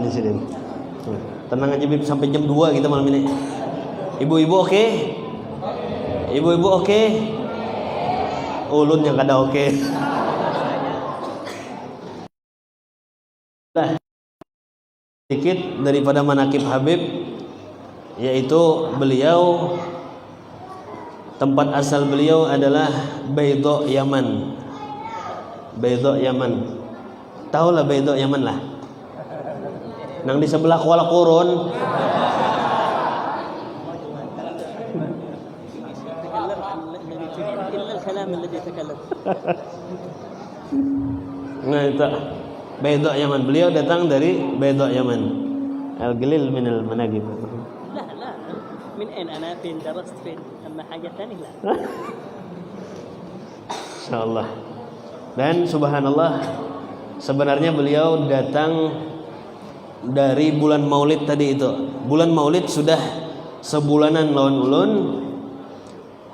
di sini. Tenang aja Bib, sampai jam 2 kita malam ini. Ibu-ibu oke? Ibu-ibu oke? Ulun yang kada oke. Sedikit daripada manakib Habib, yaitu beliau, tempat asal beliau adalah Baydha Yaman. Baydha Yaman. Tahulah Baydha Yaman lah. Nang di sebelah Kuala Qurun. Nah itu Baydha Yaman. Beliau datang dari Baydha Yaman. Al-Ghalil min al-Manaqib. لا لا من أين أنا فين درست فين أما حاجة ثانية لا. Insyaallah. Dan subhanallah, sebenarnya beliau datang dari bulan Maulid tadi itu. Bulan Maulid sudah sebulanan lawan ulun.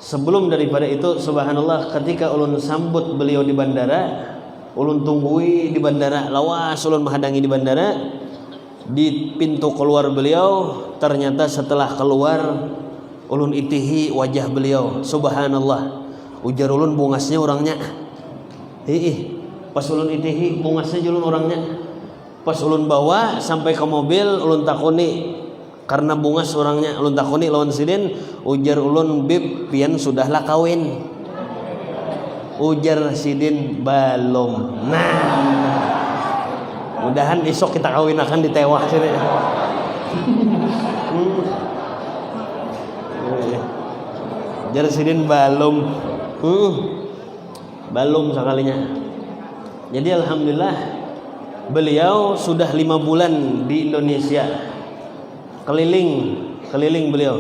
Sebelum daripada itu, subhanallah, ketika ulun sambut beliau di bandara, ulun tunggui di bandara, lawas ulun menghadangi di bandara. Di pintu keluar beliau, ternyata setelah keluar ulun itihi wajah beliau. Subhanallah, ujar ulun bungasnya orangnya. Pas ulun itihi bungasnya ulun orangnya. Pas ulun bawa sampai ke mobil, ulun takuni karena bungas orangnya, ulun takuni lawan sidin, ujar ulun, Bib pian sudahlah kawin. Ujar sidin balum. Nah, mudahan esok kita kawin akan di tewah sini. Ujar sidin balum. Balum sekalinya. Jadi alhamdulillah beliau sudah 5 bulan di Indonesia. Keliling beliau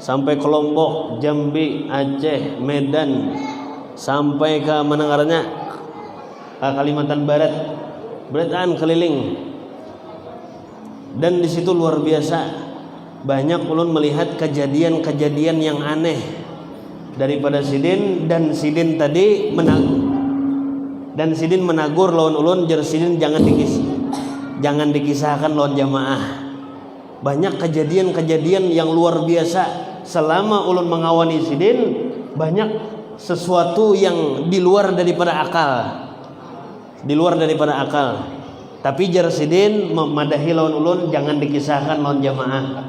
sampai ke Lombok, Jambi, Aceh, Medan, sampai ke Menangaranya, ke Kalimantan Barat. Berataan keliling. Dan di situ luar biasa, banyak ulun melihat kejadian-kejadian yang aneh daripada sidin. Dan sidin tadi menagur lawan ulun, jar sidin jangan dikisahkan lawan jamaah. Banyak kejadian-kejadian yang luar biasa selama ulun mengawani sidin. Banyak sesuatu yang di luar daripada akal. Tapi jar sidin memadahi lawan ulun, jangan dikisahkan lawan jamaah.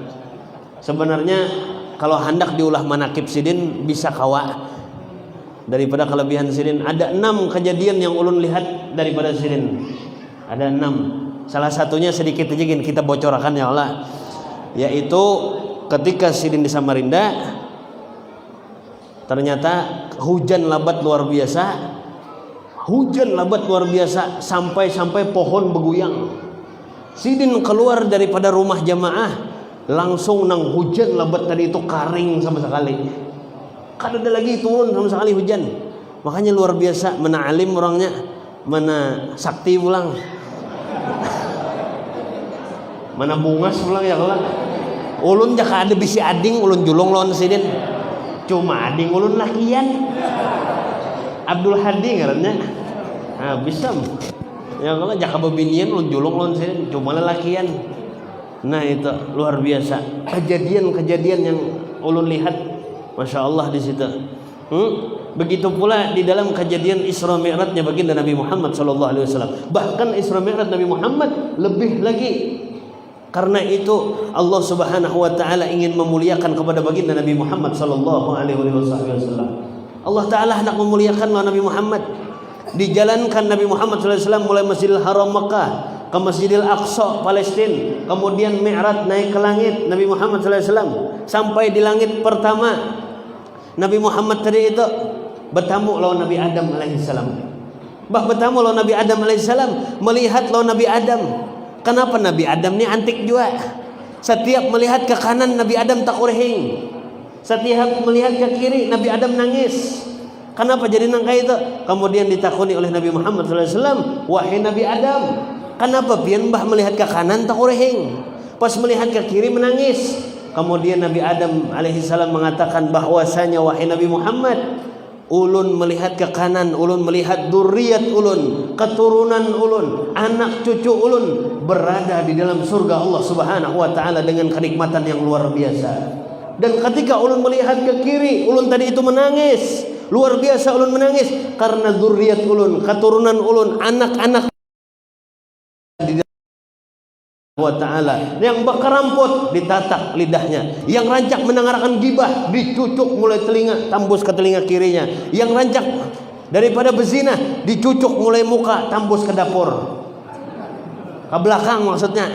Sebenarnya kalau hendak diulah manakib sidin bisa kawa daripada kelebihan sidin. Ada 6 kejadian yang ulun lihat daripada sidin. Ada 6. Salah satunya sedikit aja kita bocorkan ya Allah, yaitu ketika sidin di Samarinda, ternyata hujan lebat luar biasa. Sampai pohon bergoyang. Sidin keluar daripada rumah jamaah, langsung nang hujan lebat tadi itu kering sama sekali. Kan ada lagi turun sama sekali hujan. Makanya luar biasa, mana alim orangnya, mana sakti pulang. Mana bungas pulang ya Allah. Ulun jaka ada bisi ading, ulun julung lawan sidin. Cuma ading ulun lakian. Abdul Hadi ngarannya. Nah, bisa. Ya Allah jaka bebinian ulun julung lawan sidin, cuma lelakian. Nah, itu luar biasa. Kejadian-kejadian yang ulun lihat, Masya Allah di situ. Begitu pula di dalam kejadian Isra Mi'rajnya baginda Nabi Muhammad SAW. Bahkan Isra Mi'raj Nabi Muhammad lebih lagi. Karena itu Allah Subhanahu wa taala ingin memuliakan kepada baginda Nabi Muhammad SAW. Allah taala hendak memuliakan Nabi Muhammad. Dijalankan Nabi Muhammad SAW mulai Masjidil Haram Makkah ke Masjidil Aqsa Palestina, kemudian Mi'raj naik ke langit Nabi Muhammad SAW. Sampai di langit pertama, Nabi Muhammad tadi itu bertamu lawan Nabi Adam alaihissalam. Bertamu lawan Nabi Adam alaihissalam, melihat lawan Nabi Adam. Kenapa Nabi Adam ni antik juga? Setiap melihat ke kanan Nabi Adam tak urhing. Setiap melihat ke kiri Nabi Adam nangis. Kenapa jadi nangka itu? Kemudian ditakuni oleh Nabi Muhammad SAW, wahai Nabi Adam, kenapa pian mbah melihat ke kanan tak urhing, pas melihat ke kiri menangis? Kemudian Nabi Adam alaihissalam mengatakan bahwasanya wahai Nabi Muhammad, ulun melihat ke kanan, ulun melihat dzurriyyat ulun, keturunan ulun, anak cucu ulun berada di dalam surga Allah Subhanahu wa taala dengan kenikmatan yang luar biasa. Dan ketika ulun melihat ke kiri, ulun tadi itu menangis. Luar biasa ulun menangis karena dzurriyyat ulun, keturunan ulun, anak-anak wa ta'ala yang bekeramput ditatak lidahnya, yang rancak mendengarkan gibah dicucuk mulai telinga tembus ke telinga kirinya, yang rancak daripada berzina dicucuk mulai muka tembus ke dapur ke belakang maksudnya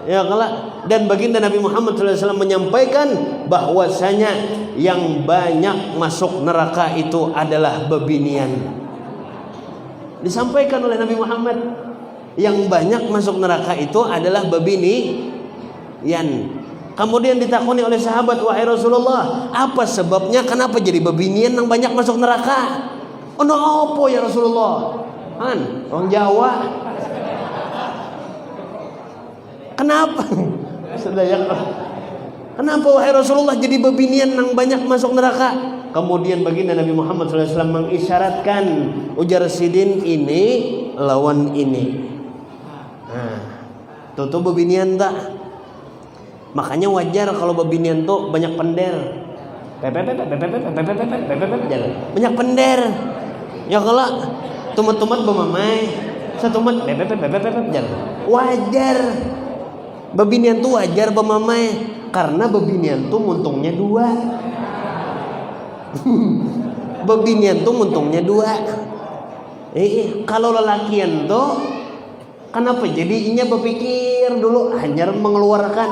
ya kalau. Dan baginda Nabi Muhammad SAW menyampaikan bahwasanya yang banyak masuk neraka itu adalah bebinian. Disampaikan oleh Nabi Muhammad, yang banyak masuk neraka itu adalah bebinian. Kemudian ditakoni oleh sahabat, wahai Rasulullah, apa sebabnya kenapa jadi bebinian yang banyak masuk neraka? Oh no, apa ya Rasulullah? Han, orang Jawa. Kenapa? Kenapa wahai Rasulullah jadi bebinian yang banyak masuk neraka? Kemudian baginda Nabi Muhammad SAW mengisyaratkan, ujar sidin ini lawan ini. Nah, tuh bebinian tak. Makanya wajar kalau bebinian tuh banyak pender. Banyak pender. Ya kalau tumat-tumat bemamai, satumat jalan. Wajar. Bebinian tuh wajar bemamai karena bebinian tuh muntungnya dua. Bebinian tuh muntungnya dua. Kalau lelakian tuh kenapa jadinya berpikir dulu hanya mengeluarkan,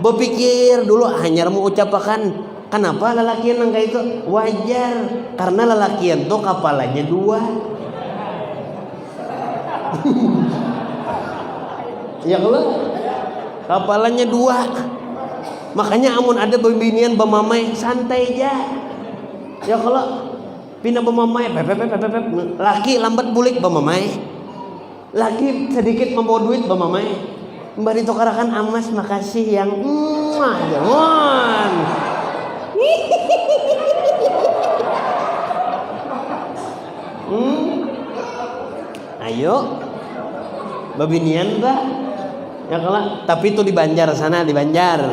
berpikir dulu hanya mengucapkan. Kenapa lelakian yang kayak itu? Wajar karena lelakian tuh kapalannya dua. Ya kalau kapalannya dua. Makanya amun ada bebinian bemamai santai aja. Ya kalau pindah bemamai, laki lambat bulik bemamai. Lagi sedikit membawa duit bemamai, mbak ditukarakan amas makasih yang jangan. Ayo babinian mbak ya kalau tapi itu di Banjar sana, di Banjar.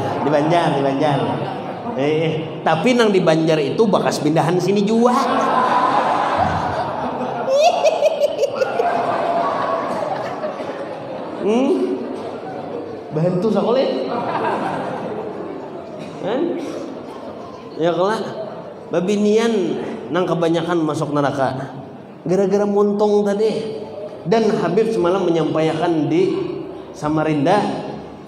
Tapi nang di Banjar itu bakas pindahan sini juga. Bantu sekolah kan? Ya kelak babinian nang kebanyakan masuk neraka gara-gara muntung tadi. Dan Habib semalam menyampaikan di Samarinda,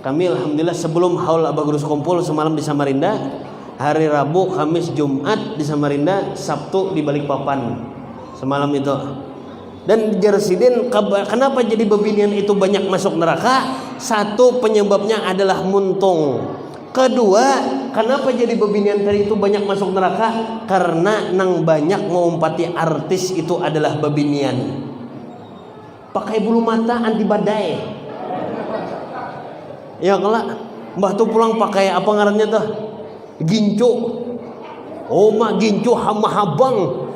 kami alhamdulillah sebelum haul Abagurus kumpul semalam di Samarinda, hari Rabu, Kamis, Jumat di Samarinda, Sabtu di Balikpapan semalam itu. Dan Jarsidin, kenapa jadi bebinian itu banyak masuk neraka? Satu, penyebabnya adalah muntung. Kedua, kenapa jadi bebinian tadi itu banyak masuk neraka? Karena nang banyak mengumpati artis itu adalah bebinian. Pakai bulu mata anti badai. Ya kelak, mbah tuh pulang pakai apa ngarannya tuh? Gincu. Oh mak gincu hama habang.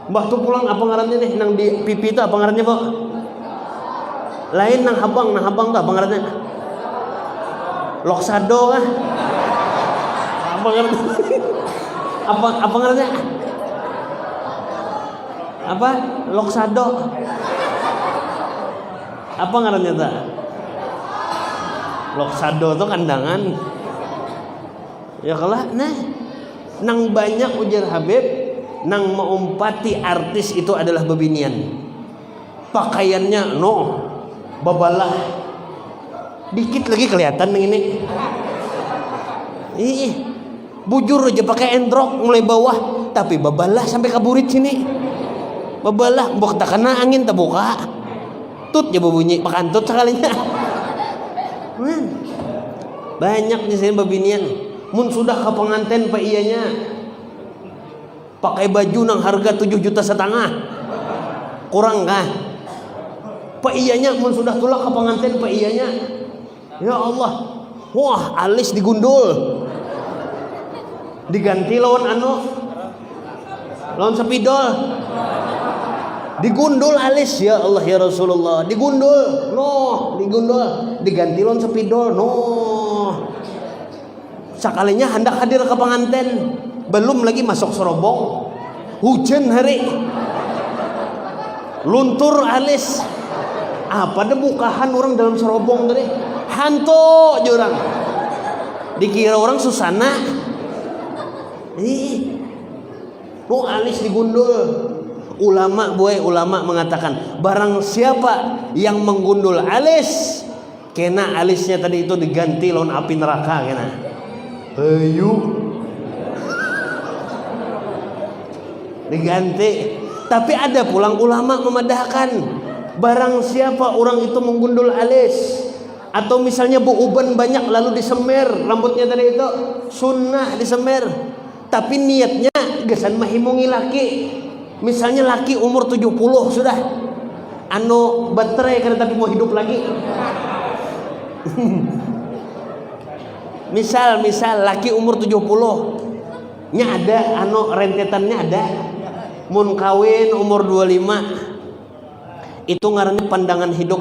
Mbah tuh pulang apa ngarannya nih nang di pipi itu apa ngarannya Pak? Lain nang habang tuh apa ngarannya? Loksado kah? Apa ngarannya? apa ngarannya? Apa? Loksado. Apa ngarannya tak? Loksado tuh kandangan. Ya kalah nah nang banyak ujar Habib nang mengumpati artis itu adalah bebinian. Pakaiannya babalah. Dikit lagi kelihatan ini. Bujur aja pakai endrok mulai bawah, tapi babalah sampai kaburit sini. Babalah mbok tak kena angin tak buka. Tut ya bunyi pakantut sekalinya. Banyak di sini bebinian. Mun sudah ke pengantin pak iyanya pakai baju nang harga 7,5 juta kurang kah? Pak iyanya mun sudah tulak ke pengantin pak iyanya, ya Allah, wah alis digundul. diganti lawan lawan sepidol. Digundul alis, ya Allah ya Rasulullah, digundul, diganti lawan sepidol, Sekalinya hendak hadir ke pengantin, belum lagi masuk serobong, hujan hari, luntur alis, apa ada bukahan orang dalam serobong tadi, hantu jurang, dikira orang susana, alis digundul. Ulama mengatakan barang siapa yang menggundul alis, kena alisnya tadi itu diganti lawan api neraka kena. Ayo diganti. Tapi ada pulang ulama memadahkan barang siapa orang itu menggundul alis, atau misalnya beruban banyak lalu disemir rambutnya tadi itu, sunnah disemir, tapi niatnya gesan mahimungi laki. Misalnya laki umur 70 sudah baterai karena tapi mau hidup lagi. misal laki umur 70 nya ada rentetannya ada, mun kawin umur 25 itu ngarannya pandangan hidup.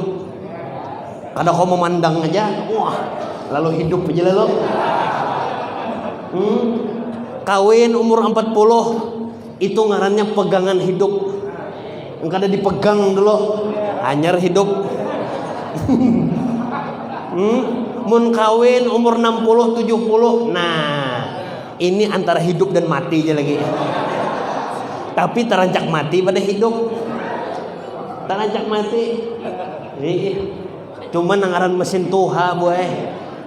Kada kau memandang aja, wah lalu hidup aja lalu. Kawin umur 40 itu ngarannya pegangan hidup. Engkau ada dipegang dulu, anyar hidup. Mun kawin umur 60 70, nah ini antara hidup dan mati aja lagi. Tapi terancak mati pada hidup, terancak mati. Cuman ngaran mesin tuha boy,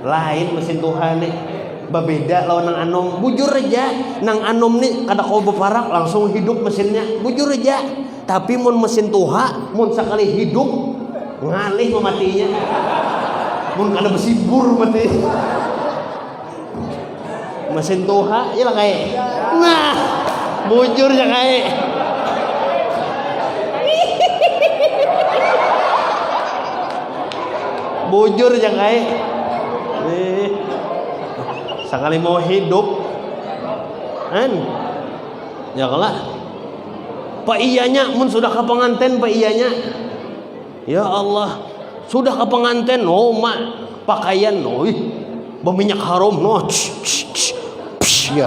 lain mesin tuha nih. Babeda lawan nang anom, bujur aja nang anom nih kada kau beparak langsung hidup mesinnya, bujur aja. Tapi mun mesin tuha, mun sekali hidup ngalih mematinya, mun kada besibur mati mesin tuha ya lah kayak, nah bujur ya kayak. Bujur ya kayak. Sekali mau hidup ya kalah pak iyanya mun sudah ke pengantin pak iyanya, ya Allah sudah ke pengantin, mak pakaian berminyak harum ya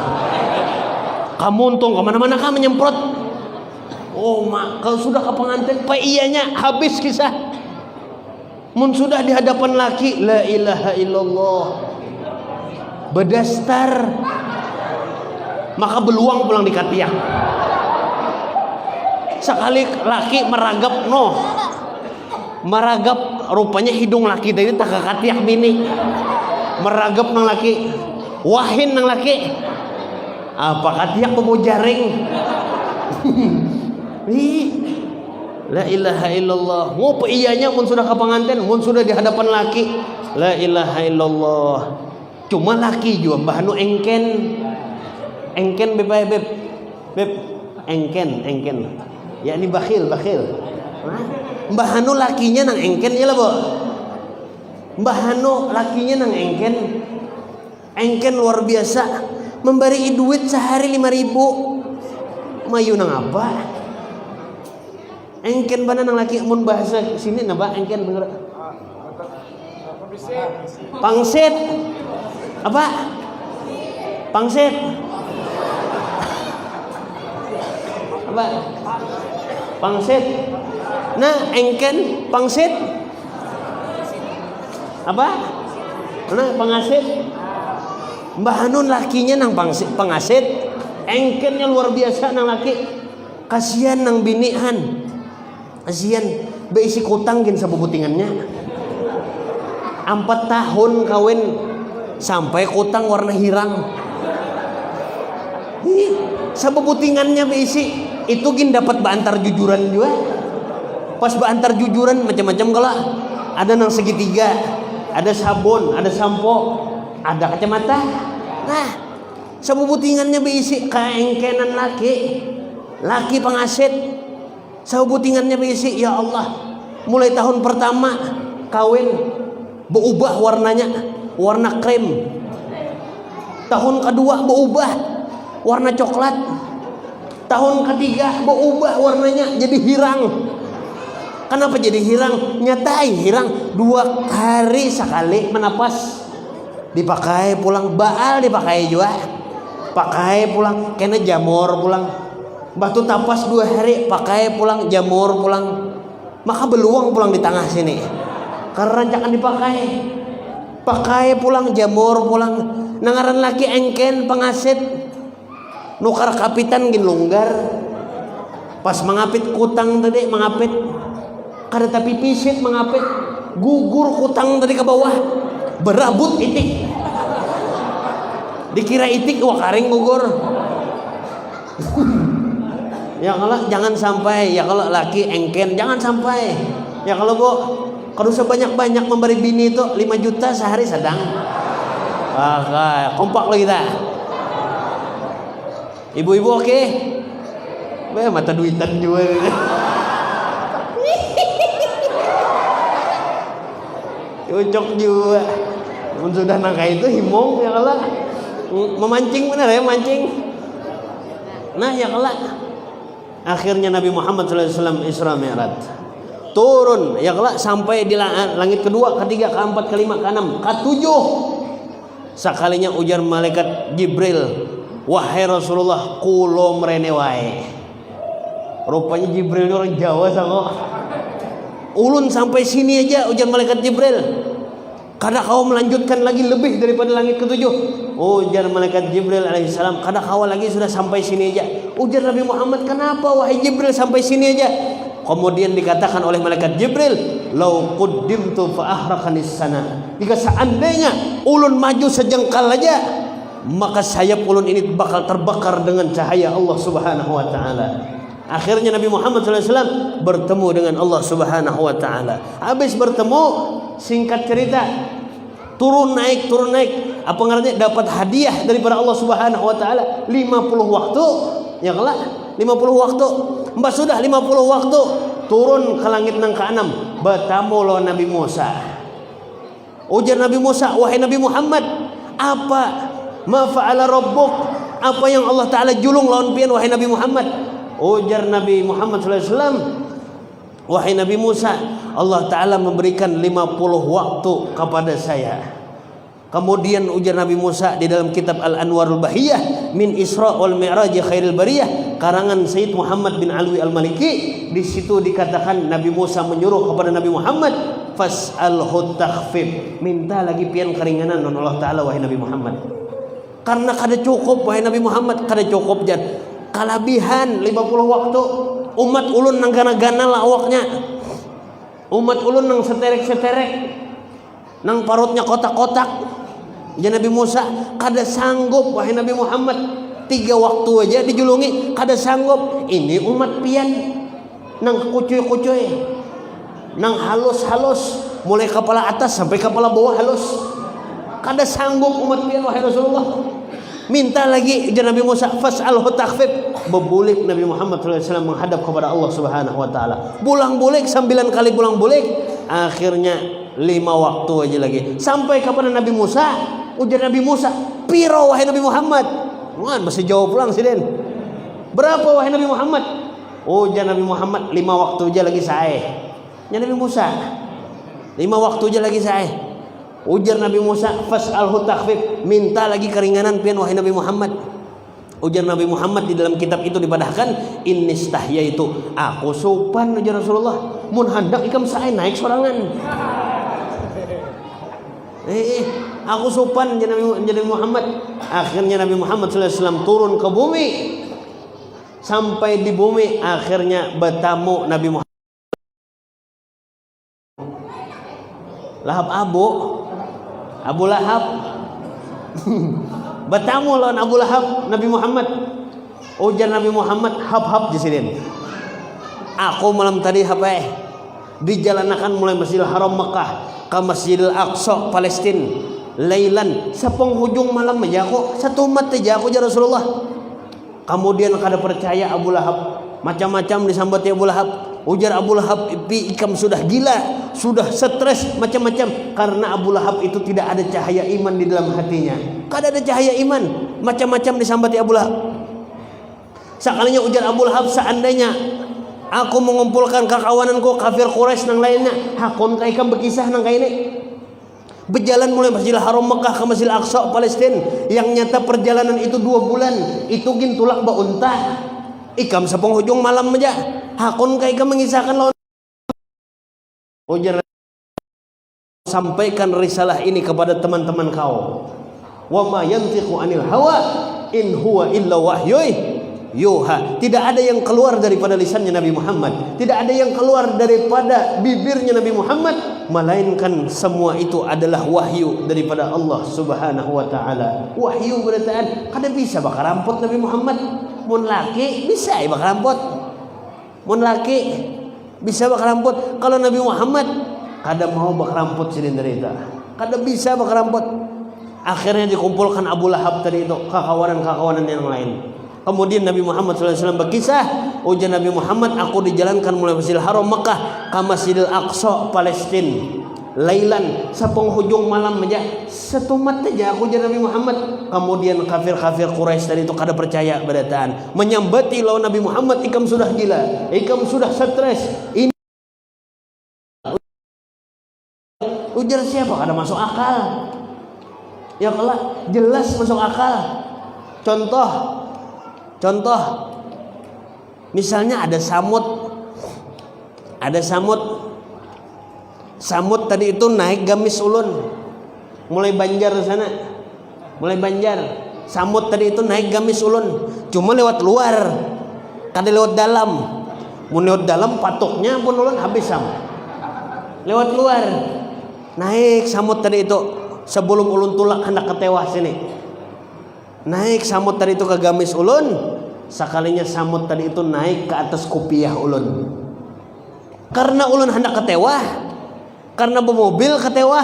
kamu untung kemana-mana kamu menyemprot, mak kalau sudah ke pengantin pak iyanya habis kisah. Mun sudah di hadapan laki, la ilaha illallah, bedastar, maka beluang pulang di katiak. Sekali laki meragap rupanya hidung laki tadi tak katiak bini, meragap nang laki, wahin nang laki, apa katiak mau jaring. La ilaha illallah. Mau iyanya mun sudah ke pengantin, mun sudah di hadapan laki, la ilaha illallah. Cuma laki juga mbah anu engken beb engken ya ini bakhil mbah anu lakinya nang engken ya lah bo, mbah anu lakinya nang engken luar biasa, memberi duit sehari 5.000 mayu nang apa engken bana nang laki. Mun bahasa sini napa engken bener pangsit apa? Pangsit apa? Pangsit. Nah, engken pangsit apa? Nah, pangasit. Mbah Hanun lakinya nang pangasit, engkennya luar biasa nang laki. Kasihan nang binihan. Kasihan beisi kutang gin sabubutingannya. 4 tahun kawin sampai kutang warna hirang. Sabubutingannya beisi itu gin dapat bantar jujuran juga. Pas bantar jujuran macam-macam kala. Ada nang segitiga, ada sabun, ada sampo, ada kacamata. Nah, sabubutingannya beisi kaengkenan laki pengasit. Sabubutingannya beisi, ya Allah. Mulai tahun pertama kawin berubah warnanya, warna krem. Tahun kedua berubah warna coklat. Tahun ketiga berubah warnanya jadi hirang. Kenapa jadi hirang? Nyatai hirang 2 hari sekali menapas. Dipakai pulang, baal dipakai juga. Pakai pulang, kena jamur pulang. Batu tapas 2 hari, pakai pulang, jamur pulang. Maka beluang pulang di tengah sini. Karena rancakan dipakai. Pakai pulang, jamur pulang. Nangaran laki engken pengasit. Nukar kapitan gin longgar. Pas mengapit kutang tadi mengapit. Kada tapi pisit mengapit. Gugur kutang tadi ke bawah. Berabut itik. Dikira itik wah karing gugur. Ya kalau jangan sampai. Ya kalau laki engken jangan sampai. Ya kalau bu kalau sebanyak-banyak memberi bini itu 5 juta sehari sedang. Kompak lagi kita. Ibu-ibu oke? Mata duitan juga. Cocok juga. Sudah nangka itu himong ya kalau memancing benar ya mancing. Nah ya kalau akhirnya Nabi Muhammad SAW Isra Mi'raj turun ya kalau sampai di langit kedua, ketiga, keempat, kelima, keenam, ketujuh. Sekalinya ujar malaikat Jibril, wahai Rasulullah, kulo mrene wae. Rupanya Jibril ini orang Jawa sama. Ulun sampai sini aja ujar malaikat Jibril. Kada kau melanjutkan lagi lebih daripada langit ketujuh. Ujar malaikat Jibril alaihissalam, kada kau lagi sudah sampai sini aja. Ujar Nabi Muhammad, kenapa wahai Jibril sampai sini aja? Kemudian dikatakan oleh malaikat Jibril, lau quddimtu fa ahraqanis sana. Jika seandainya ulun maju sejengkal aja, maka sayap ulun ini bakal terbakar dengan cahaya Allah Subhanahu wa taala. Akhirnya Nabi Muhammad SAW bertemu dengan Allah Subhanahu wa taala. Habis bertemu, singkat cerita, turun naik. Apa ngaranya? Dapat hadiah daripada Allah Subhanahu wa taala 50 waktu. Ya kelak 50 waktu. Mbak sudah 50 waktu turun ke langit nang ke-6, bertemu lawan Nabi Musa. Ujar Nabi Musa, wahai Nabi Muhammad, apa ma fa'ala rabbuk? Apa yang Allah taala julung lawan pian wahai Nabi Muhammad? Ujar Nabi Muhammad SAW, wahai Nabi Musa, Allah taala memberikan 50 waktu kepada saya. Kemudian ujar Nabi Musa di dalam kitab Al-Anwarul Bahiyah min Isra wal Mi'raj Khairil Bariyah karangan Sayyid Muhammad bin Alwi Al-Maliki, di situ dikatakan Nabi Musa menyuruh kepada Nabi Muhammad, fas'alhu takhfif, minta lagi pian keringanan non Allah taala wahai Nabi Muhammad. Karena kada cukup wahai Nabi Muhammad, kada cukup jan. Kalabihan 50 waktu umat ulun nang gana-gana lawaknya. Umat ulun nang seterek-seterek, nang parutnya kotak-kotak. Jadi Nabi Musa kada sanggup wahai Nabi Muhammad, 3 waktu aja dijulungi kada sanggup. Ini umat pian nang kucuy-kucuy, nang halus-halus, mulai kepala atas sampai kepala bawah halus. Kada sanggup umat pian wahai Rasulullah. Minta lagi ujar Nabi Musa, fas'alhu takhfif. Bebulik Nabi Muhammad SAW menghadap kepada Allah Subhanahu wa taala. Bulang-bulik 9 kali bulang-bulik. Akhirnya 5 waktu aja lagi. Sampai kepada Nabi Musa, ujar Nabi Musa, piro wahai Nabi Muhammad? Wan masih jawab pulang sih Den. Berapa wahai Nabi Muhammad? Ujar Nabi Muhammad, 5 waktu aja lagi saya. Ya Nabi Musa, 5 waktu aja lagi saya. Ujar Nabi Musa, fas'alhu takhfif, minta lagi keringanan pian wahai Nabi Muhammad. Ujar Nabi Muhammad di dalam kitab itu dipadahkan, innistahya itu aku sopan ujar Rasulullah, mun hendak ikam saya naik sorangan. Aku sopan jadi Nabi Muhammad. Akhirnya Nabi Muhammad SAW turun ke bumi. Sampai di bumi akhirnya bertamu Nabi Muhammad. Lahab Abu Lahab. Bertamu lawan Abu Lahab Nabi Muhammad. Ujar Nabi Muhammad, hab di sini. Aku malam tadi dijalanakan mulai Masjidil Haram Mekah ke Masjidil Aqsa Palestina. Lailan sa penghujung malam aja aku, satu umat aja aku ya Rasulullah. Kemudian kada percaya Abu Lahab, macam-macam disambati Abu Lahab. Ujar Abu Lahab, ikam sudah gila, sudah stres macam-macam, karena Abu Lahab itu tidak ada cahaya iman di dalam hatinya. Kada ada cahaya iman, macam-macam disambati Abu Lahab. Sakalinya ujar Abu Lahab, seandainya aku mengumpulkan kakawananku kafir Quraisy nang lainnya, hakon ka ikam berkisah nang kaini. Berjalan mulai Masjidil Haram Mekah ke Masjidil Aqsa Palestina, yang nyata perjalanan itu 2 bulan. Itu gin tulak ba unta. Ikam sa penghujung malam aja. Hakon ka ikam mengisahkan lawan. Ujar, sampaikan risalah ini kepada teman-teman kau. Wa ma yantiqu anil hawa in huwa illa wahyuy yuha. Tidak ada yang keluar daripada lisannya Nabi Muhammad, tidak ada yang keluar daripada bibirnya Nabi Muhammad, melainkan semua itu adalah wahyu daripada Allah Subhanahu wa taala. Wahyu berataan kada bisa bakar rampot Nabi Muhammad. Mun laki bisa bakar rampot, mun laki bisa bakar rampot. Kalau Nabi Muhammad kada mau bakar rampot sidin derita, kada bisa bakar rampot. Akhirnya dikumpulkan Abu Lahab tadi itu, kawan-kawan yang lain. Kemudian Nabi Muhammad SAW berkisah, ujar Nabi Muhammad, aku dijalankan mulai Masjidil Haram Mekah ke Masjidil Aqsa Palestina. Lailan, sa penghujung malam aja, setumat aja aku ujar Nabi Muhammad. Kemudian kafir-kafir Quraisy tadi itu kada percaya berataan, menyambati lawan Nabi Muhammad, ikam sudah gila, ikam sudah stres. Ini ujar siapa? Kada masuk akal. Ya kalau jelas masuk akal. Contoh, misalnya ada samut tadi itu naik gamis ulun, mulai Banjar sana, samut tadi itu naik gamis ulun, cuma lewat luar, kada lewat dalam. Mun lewat dalam patuknya pun ulun habis sam. Lewat luar, naik samut tadi itu, sebelum ulun tulak hendak ketewas sini. Naik samut tadi itu ke gamis ulun, sekalinya samut tadi itu naik ke atas kopiah ulun. Karena ulun hendak ketewah, karena bermobil ketewah,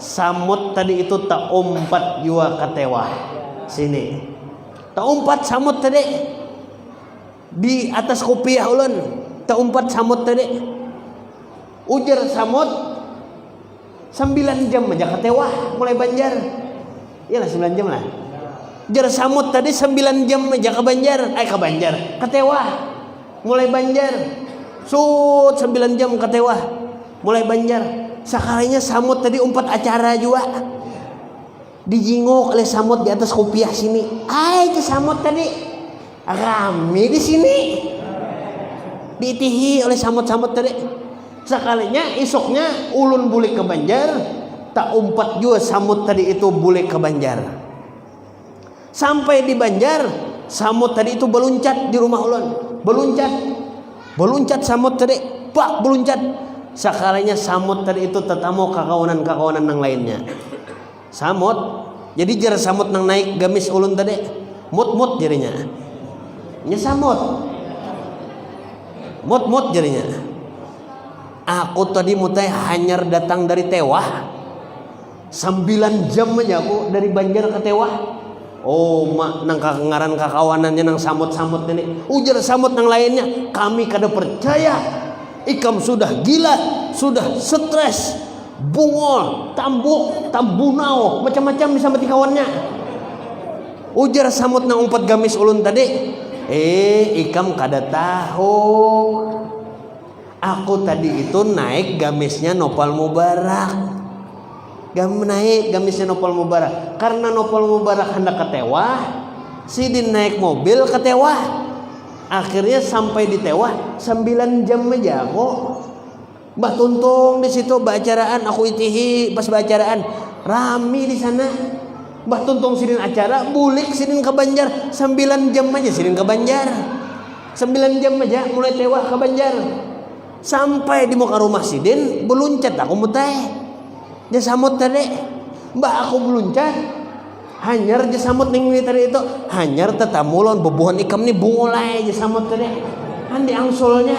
samut tadi itu tak umpat jua ketewah sini. Tak umpat samut tadi di atas kopiah ulun, tak umpat samut tadi. Ujar samut 9 jam aja ketewah mulai Banjar. Iyalah 9 jam lah. Jar samut tadi 9 jam aja ke Banjar, ketewah mulai Banjar. Sut 9 jam ketewah mulai Banjar. Sekalinya samut tadi umpat acara juga, dijinguk oleh samut di atas kopiah sini. Itu samut tadi rame di sini, diitihi oleh samut-samut tadi. Sekalinya esoknya ulun bulik ke Banjar, tak umpat juga samut tadi itu bulik ke Banjar. Sampai di Banjar, samut tadi itu beluncat di rumah ulun. Beluncat samut tadi, pak beluncat. Sekalinya samut tadi itu tetamu kakawanan yang lainnya. Samut, jadi jar samut nang naik gamis ulun tadi, mut jadinya. Nya samut, mut jadinya. Aku tadi mutai hanyar datang dari Tewah, 9 jam aja aku dari Banjar ke Tewah. Oh mak nang ngaran kakawanannya nang samut-samut ini. Ujar samut nang lainnya, kami kada percaya. Ikam sudah gila, sudah stres, bungol, tambunau, macam-macam disambati kawannya. Ujar samut nang umpat gamis ulun tadi, ikam kada tahu. Aku tadi itu naik gamisnya Nopal Mubarak. Naik gamisnya Nopal Mubarak. Karena Nopal Mubarak hendak ketewah, sidin naik mobil ketewah. Akhirnya sampai di Tewah 9 jam aja kok. Mbah Tuntung di situ bacaraan, aku itihi pas bacaraan rami di sana. Mbah Tuntung sidin acara, bulik sidin ke Banjar 9 jam aja sidin ke Banjar. 9 jam aja mulai Tewah ke Banjar. Sampai di muka rumah sidin beluncat aku muteh. Dia samut tadi, mbak aku beluncat. Hanyar dia samut ning tadi itu, hanyar tetamulon bebuhan ikam ni bungolai dia samut tadi. Kan diangsulnya.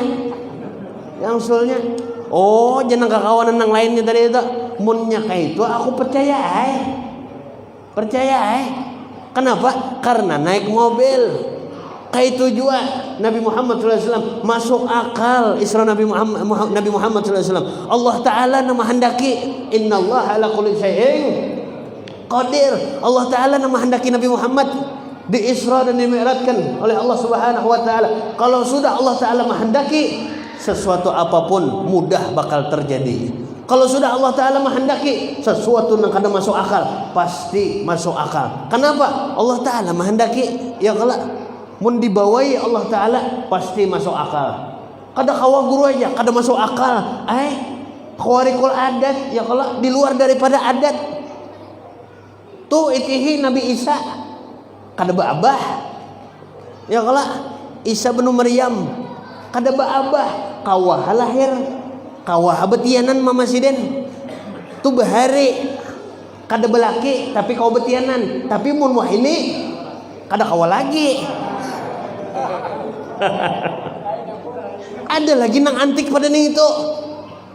Oh, jangan kakawanan yang lainnya tadi itu. Munnya kayak itu aku percaya. Kenapa? Karena naik mobil. Kayak itu juga Nabi Muhammad SAW masuk akal Isra Nabi Muhammad SAW. Allah Ta'ala nama handaki, innallaha ala kulli syai'in qadir. Allah Ta'ala nama handaki Nabi Muhammad di Isra dan dimi'rajkan oleh Allah Subhanahu wa taala. Kalau sudah Allah taala menghendaki, sesuatu apapun mudah bakal terjadi. Kalau sudah Allah taala menghendaki, sesuatu yang kada masuk akal pasti masuk akal. Kenapa? Allah taala menghendaki, ya kalau mun dibawai Allah taala pasti masuk akal. Kada kawa guru aja kada masuk akal. Khawarikul adat, ya kalau di luar daripada adat. Tuh itihi Nabi Isa kada baabah. Ya kalau Isa bin Maryam kada baabah, kawah lahir, kawah betianan mama siden. Tu bahari kada belaki tapi kau betianan, tapi mun wah ini kada kawah lagi. Ada lagi nang antik pada nih itu.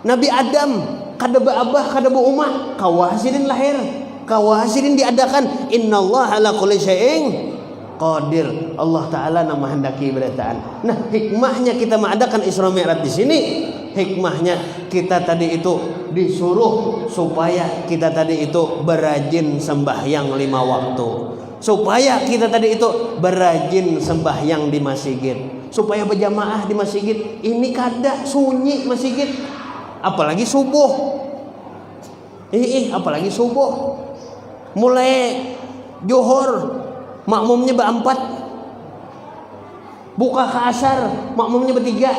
Nabi Adam kada baabah kada umah, kawah sidin lahir, kawah sidin diadakan. Innallaha ala kulli syai'in qadir. Allah taala nama hendaki berataan. Nah, hikmahnya kita mengadakan Isra Mi'raj di sini, hikmahnya kita tadi itu disuruh supaya kita tadi itu berajin sembahyang 5 waktu. Supaya kita tadi itu berajin sembahyang di masjid, supaya berjamaah di masjid. Ini kada sunyi masjid, apalagi subuh. Apalagi subuh. Mulai Johor makmumnya berempat, buka ke asar makmumnya bertiga,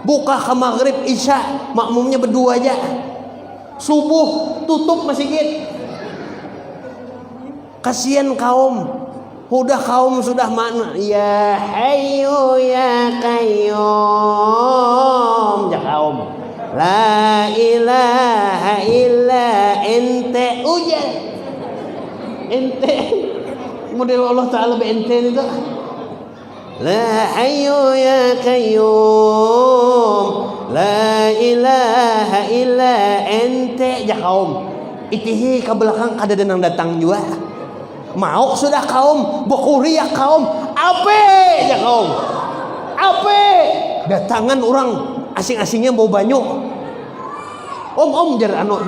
buka ke maghrib isya makmumnya berdua aja, subuh tutup masjid. Kasihan kaum, sudah mana? Ya Hayyu ya Qayyum, ya kaum, la ilaha illa ente, ujar ente model Allah taala ente itu. La Hayyu ya Qayyum, la ilaha illa ente, ya kaum. Itihi ke belakang kada denang datang juga. Mau sudah kaum, bokuriah kaum, ape ya kaum, ape datangan orang asing-asingnya bau banyu. Om jar anu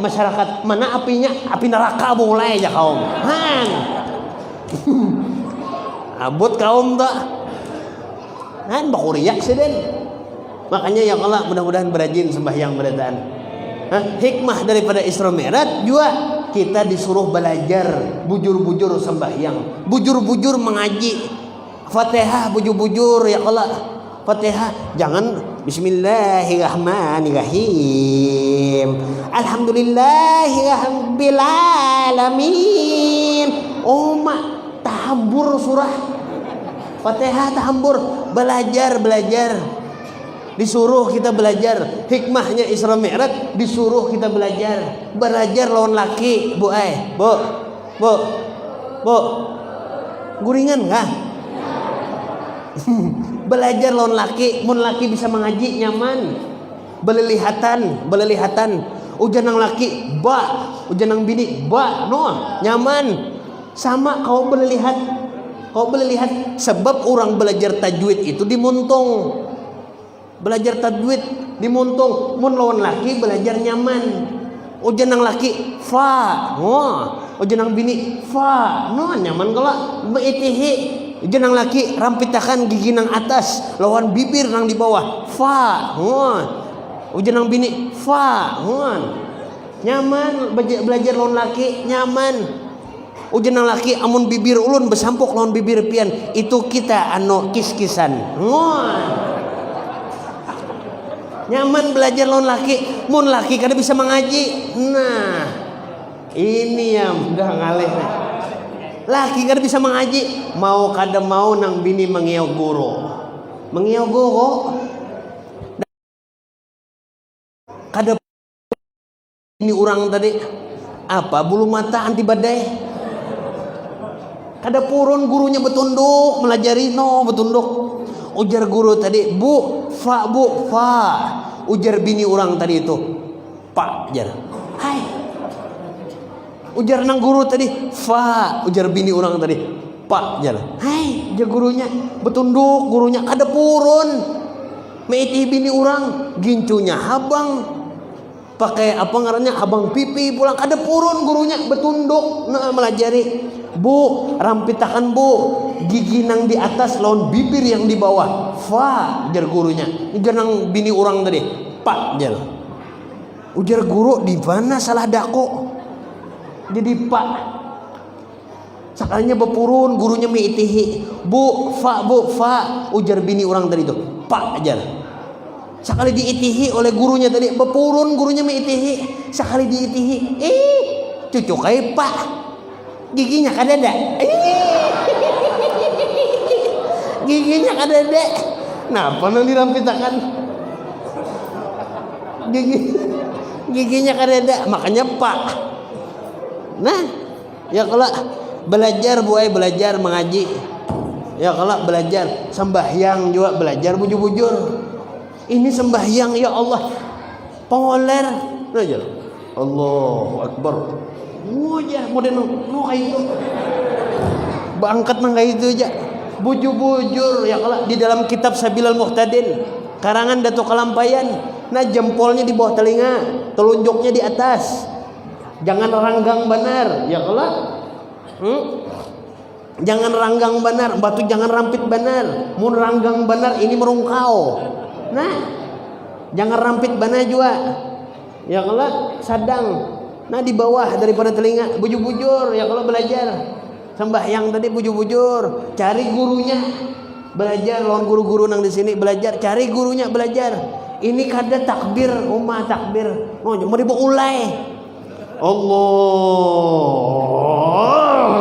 masyarakat mana apinya, api neraka mulai ya kaum. Han abot kaum tak kan bokuriah seden. Makanya ya Allah mudah-mudahan berajin sembahyang berataan. Hikmah daripada Isra Mi'raj juga kita disuruh belajar bujur-bujur sembahyang, bujur-bujur mengaji Fatihah, bujur-bujur ya Allah. Fatihah jangan Bismillahirrahmanirrahim, Alhamdulillahirabbil alamin. Mak tahambur surah Fatihah, tahambur. Belajar disuruh kita belajar. Hikmahnya Isra Mi'raj disuruh kita belajar lawan laki. Bu guringan kah? Belajar lawan laki, mun laki bisa mengaji nyaman. Belelihatan ujan nang laki ujan nang bini nyaman. Sama kau belelihat sebab orang belajar tajwid itu dimuntung. Belajar tajwid dimuntung, mun lawan laki belajar nyaman. Ujan nang laki fa, ujan nang bini fa, nyaman kalau beitihi. Ujan nang laki rampitakan gigi nang atas, lawan bibir nang di bawah fa, ujan nang bini fa, nyaman. Belajar lawan laki nyaman. Ujan nang laki amun bibir ulun besampuk lawan bibir pian, itu kita anu kis-kisan. Nyaman belajar lawan laki. Mun laki kada bisa mengaji. Nah, ini yang udah ngalih. Laki kada bisa mengaji, mau kada mau nang bini mengiau guru. Kada ini orang tadi apa bulu mata anti badai. Kada purun gurunya betunduk melajari betunduk. Ujar guru tadi, bu fa. Ujar bini orang tadi itu, pak jar. Hai. Ujar nang guru tadi, fa. Ujar bini orang tadi, pak jar. Hai. Ujar gurunya, betunduk gurunya kada purun. Meiti bini orang, gincunya habang. Pakai apa ngarannya habang pipi pulang kada purun gurunya betunduk melajari. Bu, rampitakan bu, gigi nang di atas lawan bibir yang di bawah. Fa, jar gurunya. Ujar nang bini orang tadi. Pak, jar. Ujar guru, di mana salah dako? Jadi pak. Sekalinya bepurun, gurunya miitihi. Bu, fa, ujar bini orang tadi itu. Pak, jar. Sekali diitihi oleh gurunya tadi, bepurun gurunya miitihi. Sekali diitihi, cucu kayak pak. Giginya kadada. Giginya kadada. Napa nang dirampitakan? Giginya kadada, makanya pak. Nah, ya kalau belajar belajar mengaji. Ya kalau belajar sembahyang juga belajar bujur-bujur. Ini sembahyang ya Allah. Pengoler belajar. Allahu Akbar. Wajah modern no kayak itu. Bangkat nang kayak itu aja. Bujur-bujur ya kalau di dalam kitab Sabilal Muhtadin karangan Datuk Kalampayan. Nah jempolnya di bawah telinga, telunjuknya di atas. Jangan ranggang benar ya kalau. Jangan ranggang benar, batu jangan rampit benar. Mun ranggang benar ini merungkau. Nah, jangan rampit benar juga. Ya kalau sadang. Nah di bawah daripada telinga, bujur-bujur ya kalau belajar. Sembahyang tadi bujur-bujur, cari gurunya. Belajar lawan guru-guru nang di sini belajar, cari gurunya belajar. Ini kada takbir, takbir. Mau dibawa ulai. Allah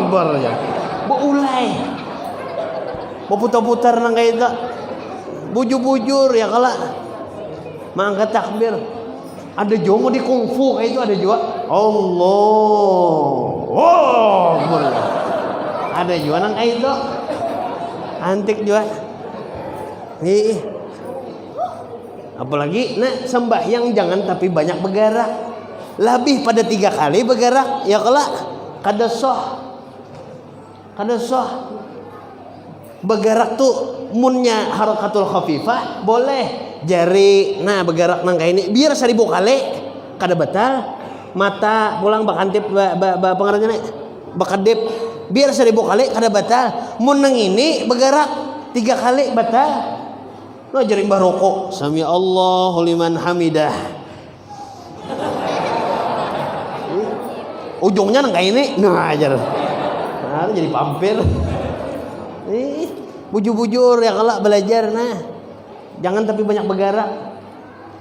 Akbar ya. Beulai. Mau putar-putar nang kayak itu. Bujur-bujur ya kalau mangkat takbir. Ada juga mau di kungfu kayak itu ada juga. Allah. Ada juga nang kayak itu. Antik juga. Nih. Apalagi nah sembahyang jangan tapi banyak bergerak. Lebih pada 3 kali bergerak ya kalau kada soh bergerak tuh munnya harakatul khafifah boleh jari nah bergerak nang kayak ini biar 1000 kali kada batal mata pulang bakantip pengarangnya bakadip biar 1000 kali kada batal mun nang ini bergerak 3 kali batal no jari mbah rokok sami Allahu liman hamidah ujungnya nang kayak ini nah ajar nah jadi pampir bujur-bujur ya kalau belajar nah jangan tapi banyak bergerak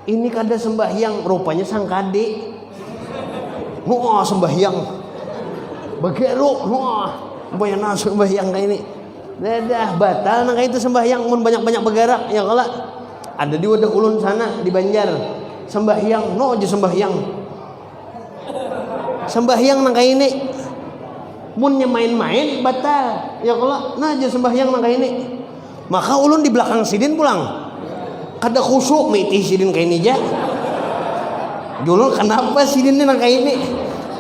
ini kada sembahyang rupanya sang kade sembahyang bergeruk banyak sembahyang kayak ini dah batal nang kayak itu sembahyang mun banyak-banyak bergerak ya kalau ada di wadah ulun sana di Banjar sembahyang aja sembahyang nang kayak ini munnya main-main batal ya kalau nah aja sembahyang nang kayak ini maka ulun di belakang sidin pulang kada khusyuk miti sidin kayak ini aja dulu kenapa sidinnya nang kayak ini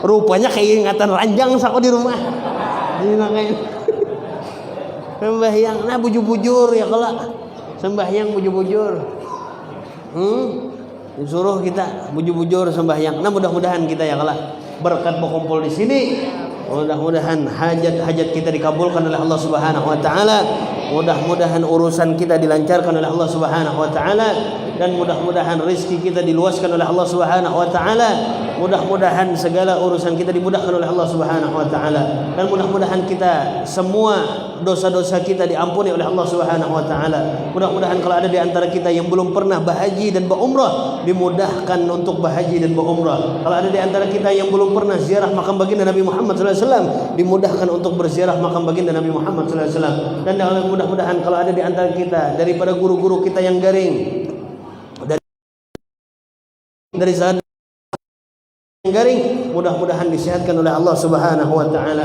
rupanya kayak ingatan ranjang sako di rumah jadi nang kayak ini sembahyang nah bujur-bujur ya kalau sembahyang bujur-bujur disuruh kita bujur-bujur sembahyang nah mudah-mudahan kita ya kalau berkat berkumpul di sini mudah-mudahan hajat-hajat kita dikabulkan oleh Allah Subhanahu wa taala. Mudah-mudahan urusan kita dilancarkan oleh Allah Subhanahu wa taala dan mudah-mudahan rezeki kita diluaskan oleh Allah Subhanahu wa taala. Mudah-mudahan segala urusan kita dimudahkan oleh Allah Subhanahu wa taala dan mudah-mudahan kita semua dosa-dosa kita diampuni oleh Allah Subhanahu wa taala. Mudah-mudahan kalau ada di antara kita yang belum pernah berhaji dan berumrah dimudahkan untuk berhaji dan berumrah. Kalau ada di antara kita yang belum pernah ziarah makam baginda Nabi Muhammad sallallahu alaihi wasallam dimudahkan untuk berziarah makam baginda Nabi Muhammad sallallahu alaihi wasallam. Dan mudah-mudahan kalau ada di antara kita daripada guru-guru kita yang garing dari sana yang garing mudah-mudahan disehatkan oleh Allah Subhanahu wa taala.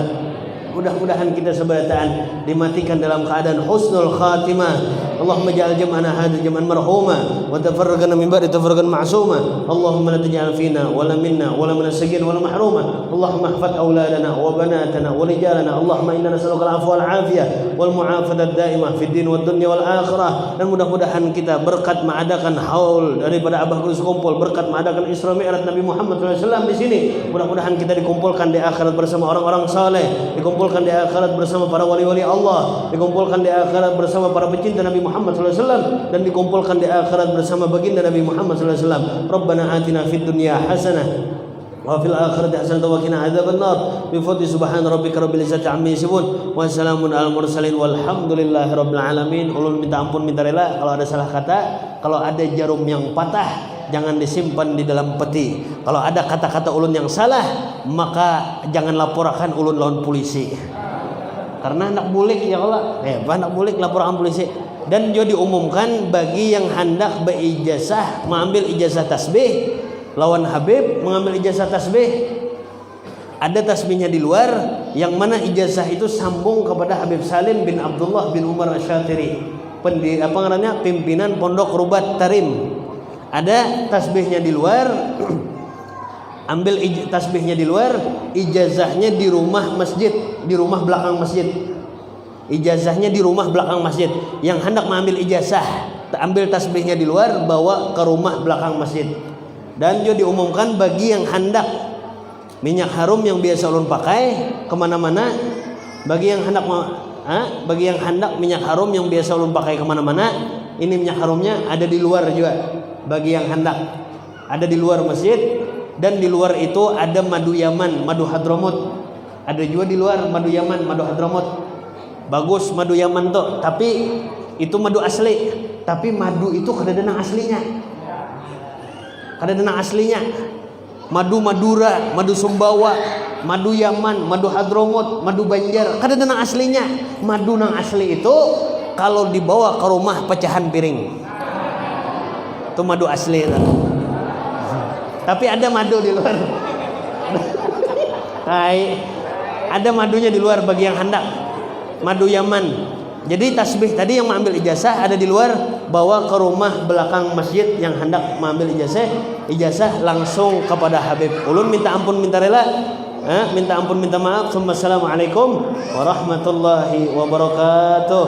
Mudah-mudahan kita seberataan dimatikan dalam keadaan husnul khatimah Allahumma ja'al jam'ana hadha jam'an marhuma wa tafarraqana min ba'di tafarraqan ma'suma. Allahumma la taj'al fina wala minna wala min as-sayyid wala mahruma. Allahumma ihfaz auladana wa banatana wa rijalana. Allahumma inna nas'aluka al-'afwa wal 'afiyah wal mu'afadah daimah fid din wad dunya wal akhirah. Dan mudah-mudahan kita berkat mengadakan haul daripada Abah Kudus kumpul, berkat mengadakan Isra Mi'raj Nabi Muhammad SAW di sini, mudah-mudahan kita dikumpulkan di akhirat bersama orang-orang saleh, dikumpulkan di akhirat bersama para wali-wali Allah, dikumpulkan di akhirat bersama para pecinta Nabi Muhammad SAW, dan dikumpulkan di akhirat bersama baginda Nabi Muhammad SAW. Rabbana atina fid dunya hasanah wa fil akhirati hasanatan wa qina adzabannar. Bi fadli subhana rabbika rabbil izzati amma yasifun wa salamun alal mursalin walhamdulillahi rabbil alamin. Ulun minta ampun, minta rela kalau ada salah kata, kalau ada jarum yang patah jangan disimpan di dalam peti. Kalau ada kata-kata ulun yang salah, maka jangan laporkan ulun lawan polisi. Karena anak bulik ya Allah, anak bulik laporkan polisi. Dan juga diumumkan bagi yang hendak berijazah, mengambil ijazah tasbih lawan Habib, mengambil ijazah tasbih, ada tasbihnya di luar, yang mana ijazah itu sambung kepada Habib Salim bin Abdullah bin Umar Asyatiri, pimpinan Pondok Rubat Tarim. Ada tasbihnya di luar, ambil tasbihnya di luar, ijazahnya di rumah masjid, di rumah belakang masjid. Ijazahnya di rumah belakang masjid. Yang hendak mengambil ijazah, ambil tasbihnya di luar, bawa ke rumah belakang masjid. Dan juga diumumkan bagi yang hendak minyak harum yang biasa ulun pakai kemana-mana, bagi yang hendak minyak harum yang biasa ulun pakai kemana-mana, ini minyak harumnya ada di luar juga. Bagi yang hendak ada di luar masjid, dan di luar itu ada madu Yaman, madu Hadramut. Ada juga di luar madu Yaman, madu Hadramut. Bagus madu Yaman tuh, tapi itu madu asli. Tapi madu itu kadang-kadang aslinya. Kadang-kadang aslinya. Madu Madura, madu Sumbawa, madu Yaman, madu Hadramut, madu Banjar, kadang-kadang aslinya. Madu nang asli itu kalau dibawa ke rumah pecahan piring. Itu madu asli itu. Tapi ada madu di luar. Hai, ada madunya di luar bagi yang hendak. Madu Yaman. Jadi tasbih tadi yang mengambil ijazah ada di luar, bawa ke rumah belakang masjid yang hendak mengambil ijazah langsung kepada Habib. Ulun minta ampun, minta rela, minta ampun, minta maaf. Assalamualaikum warahmatullahi wabarakatuh.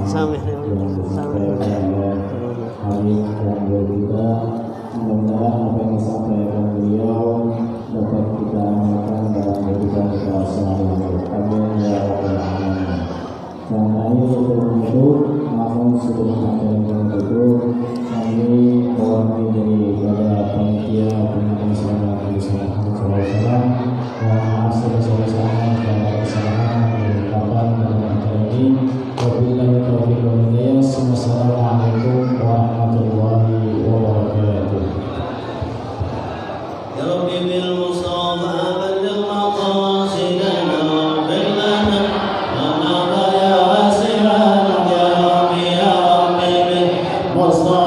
Sampai mudah-mudahan apa yang disampaikan beliau dapat kita amalkan dalam kehidupan kita sehari-hari. Amin ya rabbal alamin. Dan akhir untuk menutup, namun sebelum akhirnya menutup, kami mewakili daripada panitia pendidikan selama Nabi SAW. Maaf sebesar-besarnya karena kesalahan dan kesalahan dalam acara ini. Wabillahi taufiq wal hidayah. Wassalamualaikum warahmatullahi wabarakatuh. Ya Rabbi bil Mustafa balligh maqasidana wa billana wa ma ya wasi'an ya Rabbi bil Mustafa